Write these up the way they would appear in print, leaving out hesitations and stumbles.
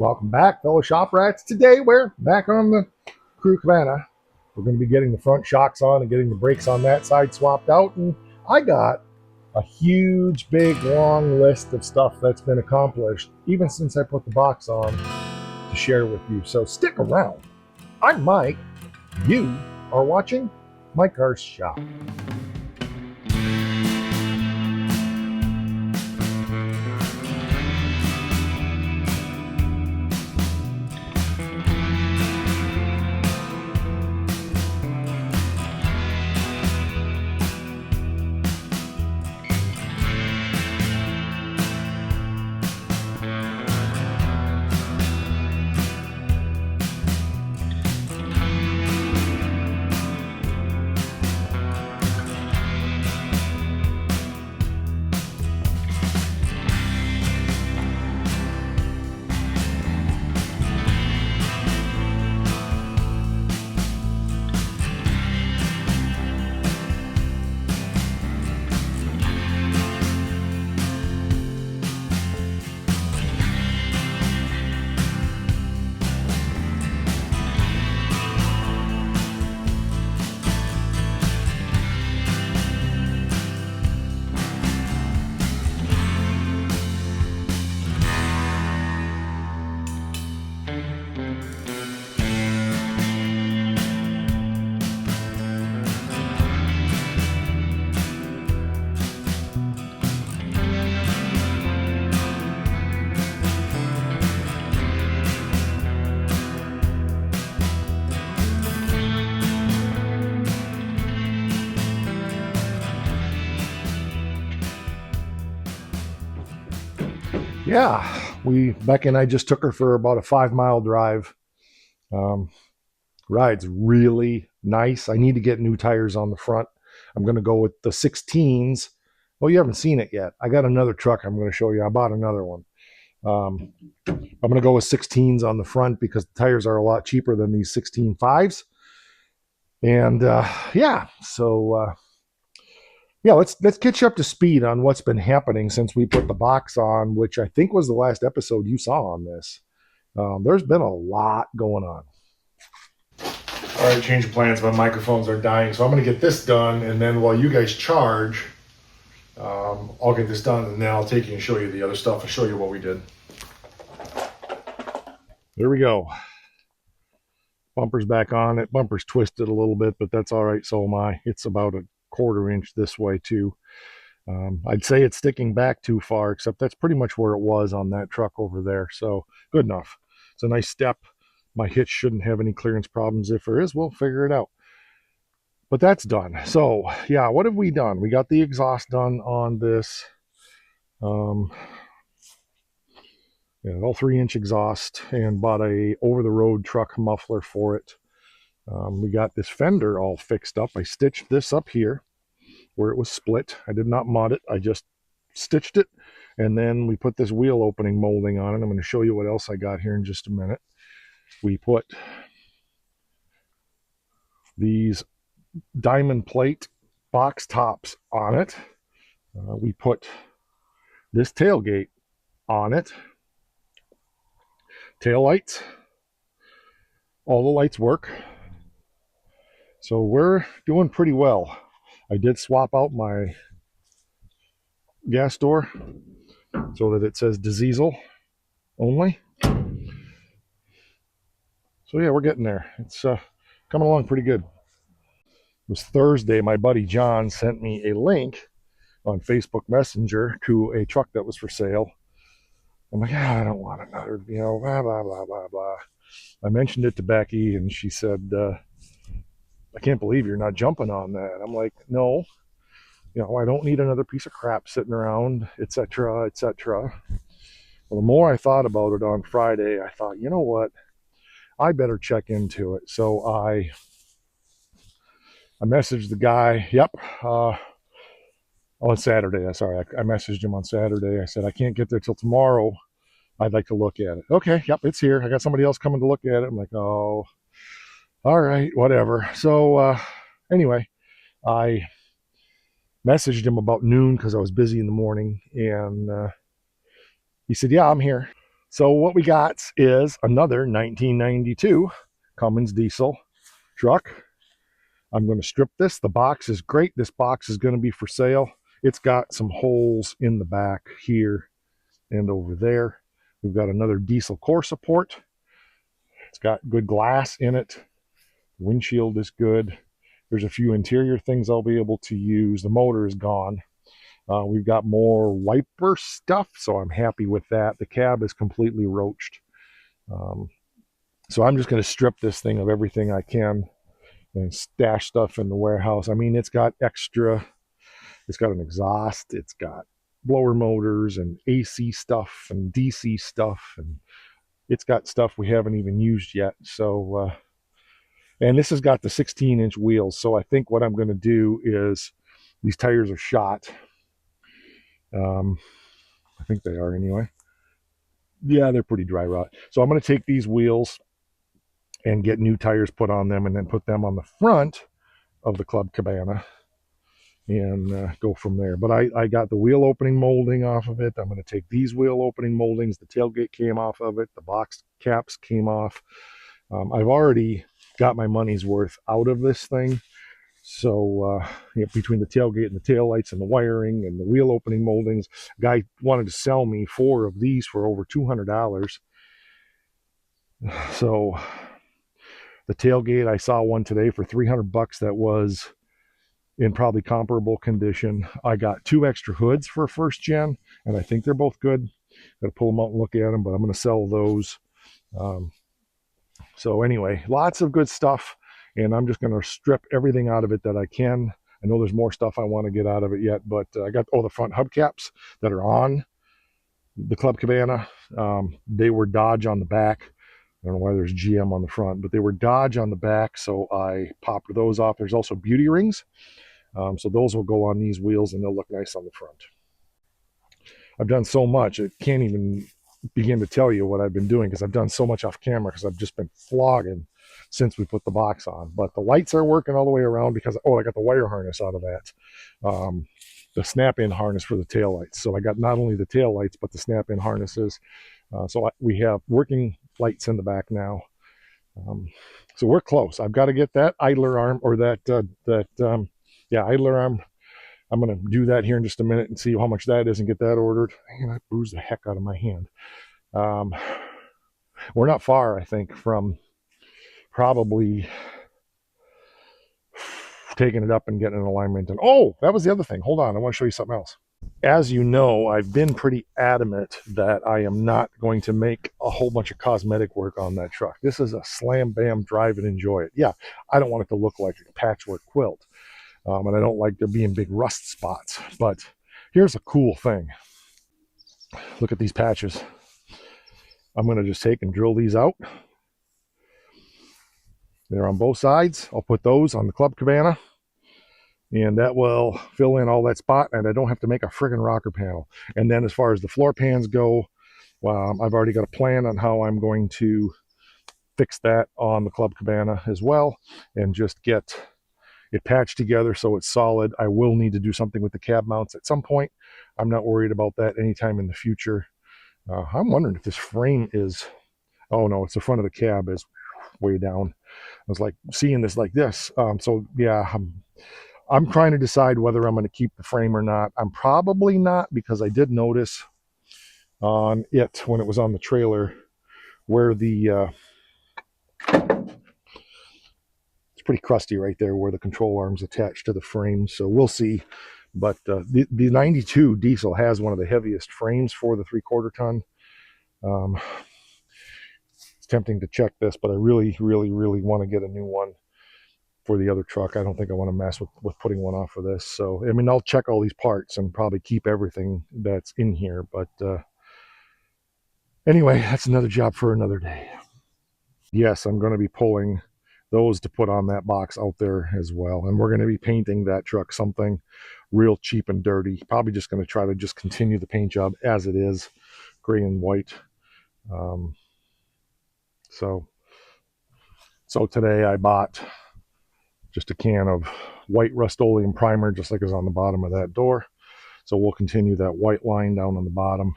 Welcome back, fellow shop rats. Today we're back on the Crew Cabana. We're going to be getting the front shocks on and getting the brakes on that side swapped out. And I got a huge, big, long list of stuff that's been accomplished, even since I put the box on, to share with you. So stick around. I'm Mike. You are watching My Car's Shop. Yeah, Becky and I just took her for about a 5-mile drive. Ride's really nice. I need to get new tires on the front. I'm going to go with the 16s. Well, you haven't seen it yet. I got another truck I'm going to show you. I bought another one. I'm going to go with 16s on the front because the tires are a lot cheaper than these 16.5s. And let's get you up to speed on what's been happening since we put the box on, which I think was the last episode you saw on this. There's been a lot going on. All right, change of plans. My microphones are dying, so I'm going to get this done, and then while you guys charge, I'll get this done, and then I'll take you and show you the other stuff and show you what we did. There we go. Bumper's back on it. Bumper's twisted a little bit, but that's all right. So am I. It's about a 1/4 inch this way too. I'd say it's sticking back too far, except that's pretty much where it was on that truck over there. So good enough. It's a nice step. My hitch shouldn't have any clearance problems. If there is, we'll figure it out. But that's done. So yeah, what have we done? We got the exhaust done on this. All 3-inch exhaust, and bought a over-the-road truck muffler for it. We got this fender all fixed up. I stitched this up here where it was split. I did not mod it. I just stitched it, and then we put this wheel opening molding on it. I'm going to show you what else I got here in just a minute. We put these diamond plate box tops on it. We put this tailgate on it. Tail lights. All the lights work. So we're doing pretty well. I did swap out my gas door so that it says diesel only. So yeah, we're getting there. It's coming along pretty good. It was Thursday. My buddy John sent me a link on Facebook Messenger to a truck that was for sale. I'm like, I don't want another, blah, blah, blah, blah, blah. I mentioned it to Becky, and she said, I can't believe you're not jumping on that. I'm like, no, I don't need another piece of crap sitting around, etc., etc. Well, the more I thought about it on Friday, I thought, you know what? I better check into it. So I messaged the guy. On Saturday. I messaged him on Saturday. I said, I can't get there till tomorrow. I'd like to look at it. Okay, yep, it's here. I got somebody else coming to look at it. I'm like, oh, all right, whatever. So anyway, I messaged him about noon because I was busy in the morning, and he said, yeah, I'm here. So what we got is another 1992 Cummins diesel truck. I'm going to strip this. The box is great. This box is going to be for sale. It's got some holes in the back here and over there. We've got another diesel core support. It's got good glass in it. The windshield is good. There's a few interior things I'll be able to use. The motor is gone. We've got more wiper stuff, so I'm happy with that. The cab is completely roached. So I'm just going to strip this thing of everything I can and stash stuff in the warehouse. I mean, it's got extra, it's got an exhaust, it's got blower motors and AC stuff and DC stuff, and it's got stuff we haven't even used yet. So, and this has got the 16-inch wheels. So I think what I'm going to do is, these tires are shot. I think they are anyway. Yeah, they're pretty dry rot. So I'm going to take these wheels and get new tires put on them and then put them on the front of the Club Cabana and go from there. But I got the wheel opening molding off of it. I'm going to take these wheel opening moldings. The tailgate came off of it. The box caps came off. I've already got my money's worth out of this thing. So between the tailgate and the taillights and the wiring and the wheel opening moldings, guy wanted to sell me 4 of these for over $200. So the tailgate, I saw one today for $300 that was in probably comparable condition. I got 2 extra hoods for first gen, and I think they're both good. Got to pull them out and look at them, but I'm going to sell those. So anyway, lots of good stuff, and I'm just going to strip everything out of it that I can. I know there's more stuff I want to get out of it yet, but I got all the front hubcaps that are on the Club Cabana. They were Dodge on the back. I don't know why there's GM on the front, but they were Dodge on the back, so I popped those off. There's also beauty rings, so those will go on these wheels, and they'll look nice on the front. I've done so much, I can't even begin to tell you what I've been doing, because I've done so much off camera, because I've just been flogging since we put the box on. But the lights are working all the way around, because I got the wire harness out of that, the snap-in harness for the tail lights. So I got not only the tail lights but the snap-in harnesses. We have working lights in the back now. So we're close. I've got to get that idler arm, or idler arm. I'm going to do that here in just a minute and see how much that is and get that ordered. Man, I bruised the heck out of my hand. We're not far, I think, from probably taking it up and getting an alignment. And oh, that was the other thing. Hold on, I want to show you something else. As you know, I've been pretty adamant that I am not going to make a whole bunch of cosmetic work on that truck. This is a slam bam, drive and enjoy it. Yeah, I don't want it to look like a patchwork quilt. And I don't like there being big rust spots. But here's a cool thing. Look at these patches. I'm going to just take and drill these out. They're on both sides. I'll put those on the Club Cabana, and that will fill in all that spot, and I don't have to make a friggin' rocker panel. And then as far as the floor pans go, I've already got a plan on how I'm going to fix that on the Club Cabana as well, and just get it patched together so it's solid. I will need to do something with the cab mounts at some point. I'm not worried about that anytime in the future. I'm wondering if this frame is, oh no, it's the front of the cab is way down. I was like seeing this like this. So yeah, I'm trying to decide whether I'm going to keep the frame or not. I'm probably not, because I did notice on it when it was on the trailer where the it's pretty crusty right there where the control arm's attached to the frame. So we'll see. But the 92 diesel has one of the heaviest frames for the 3/4 ton. It's tempting to check this, but I really want to get a new one for the other truck. I don't think I want to mess with putting one off of this. So, I mean, I'll check all these parts and probably keep everything that's in here. But anyway, that's another job for another day. Yes, I'm going to be pulling those to put on that box out there as well. And we're going to be painting that truck something real cheap and dirty. Probably just going to try to just continue the paint job as it is, gray and white. So today I bought just a can of white Rust-Oleum primer, just like is on the bottom of that door. So we'll continue that white line down on the bottom.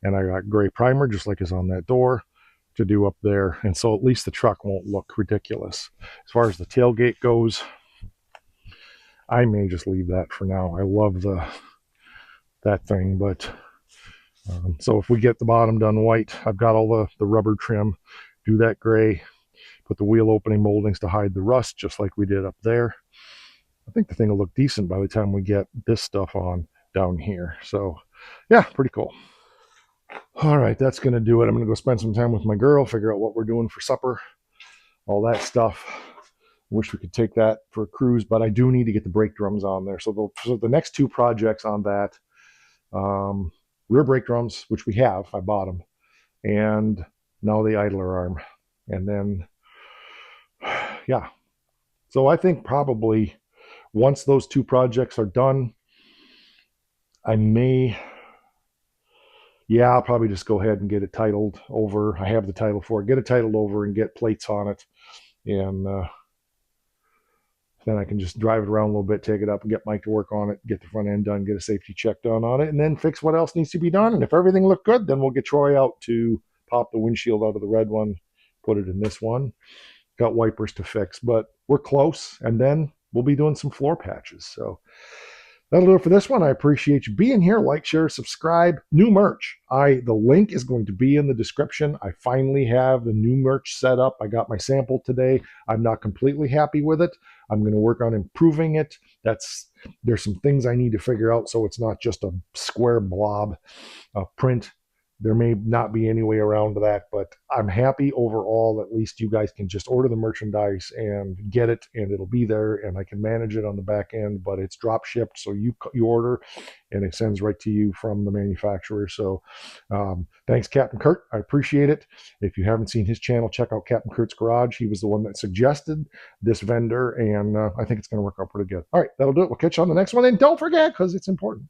And I got gray primer, just like is on that door, to do up there. And so at least the truck won't look ridiculous. As far as the tailgate goes, I may just leave that for now. I love that thing, but so if we get the bottom done white, I've got all the rubber trim, do that gray, put the wheel opening moldings to hide the rust, just like we did up there. I think the thing will look decent by the time we get this stuff on down here. So yeah, pretty cool. All right, that's going to do it. I'm going to go spend some time with my girl, figure out what we're doing for supper, all that stuff. Wish we could take that for a cruise, but I do need to get the brake drums on there. So the next two projects on that, rear brake drums, which we have, I bought them, and now the idler arm. And then, yeah. So I think probably once those two projects are done, I'll probably just go ahead and get it titled over. I have the title for it. Get it titled over and get plates on it. And then I can just drive it around a little bit, take it up and get Mike to work on it, get the front end done, get a safety check done on it, and then fix what else needs to be done. And if everything looked good, then we'll get Troy out to pop the windshield out of the red one, put it in this one. Got wipers to fix, but we're close. And then we'll be doing some floor patches. So that'll do it for this one. I appreciate you being here. Like, share, subscribe. New merch. The link is going to be in the description. I finally have the new merch set up. I got my sample today. I'm not completely happy with it. I'm going to work on improving it. There's some things I need to figure out so it's not just a square blob print. There may not be any way around that, but I'm happy overall. At least you guys can just order the merchandise and get it, and it'll be there, and I can manage it on the back end, but it's drop shipped. So you order and it sends right to you from the manufacturer. So thanks, Captain Kurt. I appreciate it. If you haven't seen his channel, check out Captain Kurt's Garage. He was the one that suggested this vendor, and I think it's going to work out pretty good. All right, that'll do it. We'll catch you on the next one. And don't forget, because it's important.